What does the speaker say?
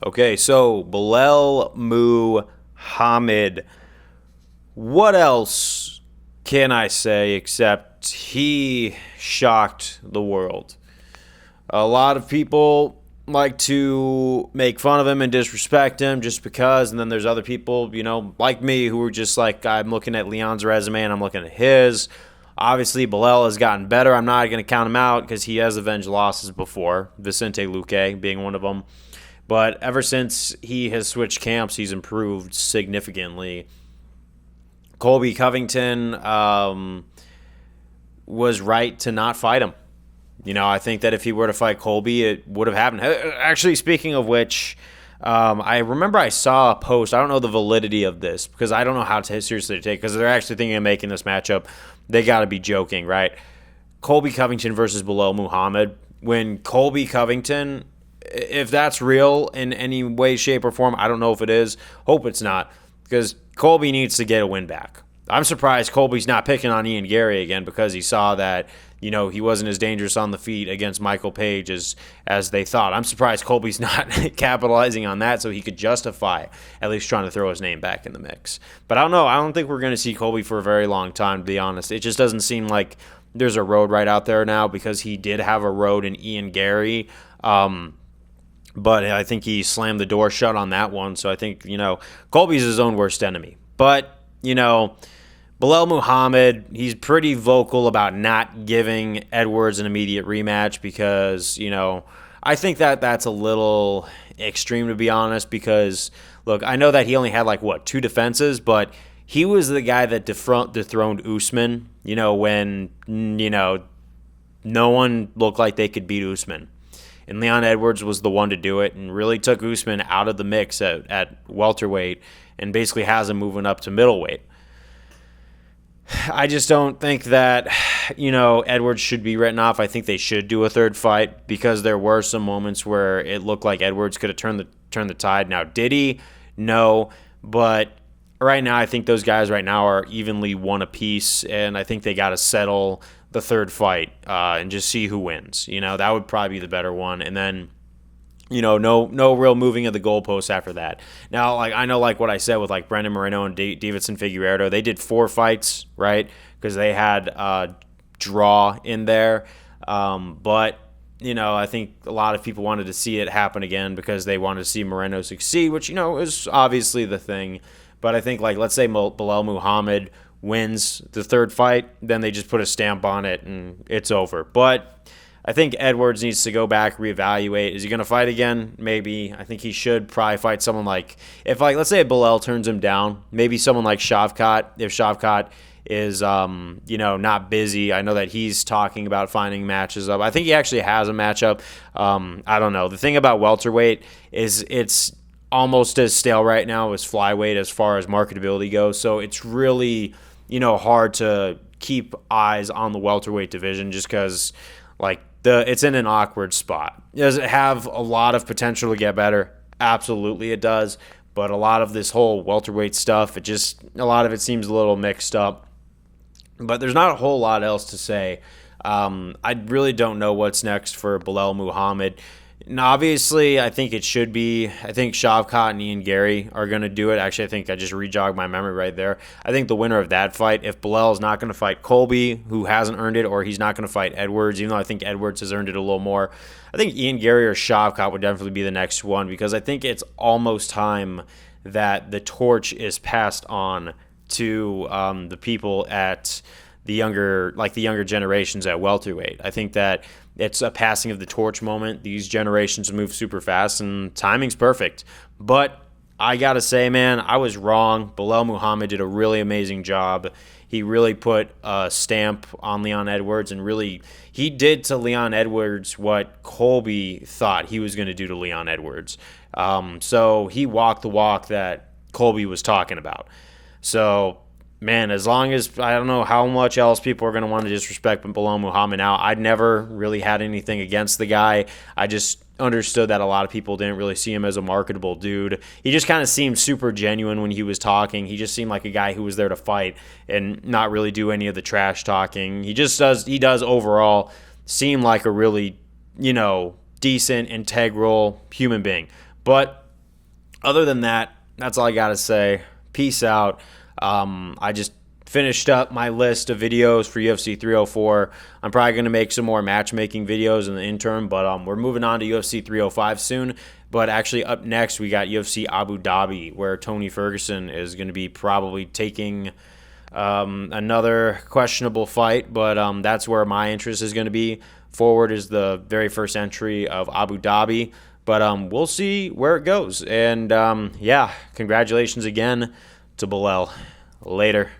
Okay, so Belal Muhammad. What else can I say except he shocked the world? A lot of people like to make fun of him and disrespect him just because, and then there's other people, like me, who are just like, I'm looking at Leon's resume and I'm looking at his. Obviously, Belal has gotten better. I'm not going to count him out because he has avenged losses before, Vicente Luque being one of them. But ever since he has switched camps, he's improved significantly. Colby Covington was right to not fight him. I think that if he were to fight Colby, it would have happened. Actually, speaking of which, I remember I saw a post. I don't know the validity of this because I don't know how seriously to take because they're actually thinking of making this matchup. They got to be joking, right? Colby Covington versus Belal Muhammad. When Colby Covington, if that's real in any way, shape, or form, I don't know if it is. Hope it's not because Colby needs to get a win back. I'm surprised Colby's not picking on Ian Gary again because he saw that, he wasn't as dangerous on the feet against Michael Page as they thought. I'm surprised Colby's not capitalizing on that so he could justify at least trying to throw his name back in the mix. But I don't know. I don't think we're going to see Colby for a very long time, to be honest. It just doesn't seem like there's a road right out there now because he did have a road in Ian Gary. But I think he slammed the door shut on that one. So I think, Colby's his own worst enemy. But, Belal Muhammad, he's pretty vocal about not giving Edwards an immediate rematch because, I think that that's a little extreme, to be honest, because, look, I know that he only had, 2 defenses, but he was the guy that dethroned Usman, when, no one looked like they could beat Usman. And Leon Edwards was the one to do it and really took Usman out of the mix at welterweight and basically has him moving up to middleweight. I just don't think that, Edwards should be written off. I think they should do a third fight because there were some moments where it looked like Edwards could have turned the tide. Now, did he? No. But right now, I think those guys right now are evenly one apiece, and I think they got to settle the third fight and just see who wins. That would probably be the better one. And then, no real moving of the goalposts after that. Now, I know, what I said with, Brendan Moreno and Davidson Figueiredo, they did 4 fights, right? Because they had a draw in there. But, I think a lot of people wanted to see it happen again because they wanted to see Moreno succeed, which, is obviously the thing. But I think, let's say Belal Muhammad wins the third fight, then they just put a stamp on it and it's over. But I think Edwards needs to go back, reevaluate. Is he going to fight again? Maybe. I think he should probably fight someone let's say Belal turns him down, maybe someone like Shavkat. If Shavkat is, not busy. I know that he's talking about finding matches up. I think he actually has a matchup. I don't know. The thing about welterweight is it's almost as stale right now as flyweight as far as marketability goes. So it's really, hard to keep eyes on the welterweight division just because, it's in an awkward spot. Does it have a lot of potential to get better? Absolutely it does. But a lot of this whole welterweight stuff, a lot of it seems a little mixed up. But there's not a whole lot else to say. I really don't know what's next for Belal Muhammad. And obviously, I think Shavkat and Ian Gary are going to do it. Actually, I think I just rejogged my memory right there. I think the winner of that fight, if Belal is not going to fight Colby, who hasn't earned it, or he's not going to fight Edwards, even though I think Edwards has earned it a little more, I think Ian Gary or Shavkat would definitely be the next one because I think it's almost time that the torch is passed on to the people at the younger generations at welterweight. I think that it's a passing of the torch moment. These generations move super fast, and timing's perfect. But I got to say, man, I was wrong. Belal Muhammad did a really amazing job. He really put a stamp on Leon Edwards, and really he did to Leon Edwards what Colby thought he was going to do to Leon Edwards. So he walked the walk that Colby was talking about. So, man, as long as I don't know how much else people are going to want to disrespect Belal Muhammad now, I'd never really had anything against the guy. I just understood that a lot of people didn't really see him as a marketable dude. He just kind of seemed super genuine when he was talking. He just seemed like a guy who was there to fight and not really do any of the trash talking. He does overall seem like a really, decent, integral human being. But other than that, that's all I got to say. Peace out. I just finished up my list of videos for UFC 304. I'm probably going to make some more matchmaking videos in the interim, but we're moving on to UFC 305 soon. But actually, up next, we got UFC Abu Dhabi, where Tony Ferguson is going to be probably taking another questionable fight, but that's where my interest is going to be. Forward is the very first entry of Abu Dhabi, but we'll see where it goes. And yeah, congratulations again to Belal. Later.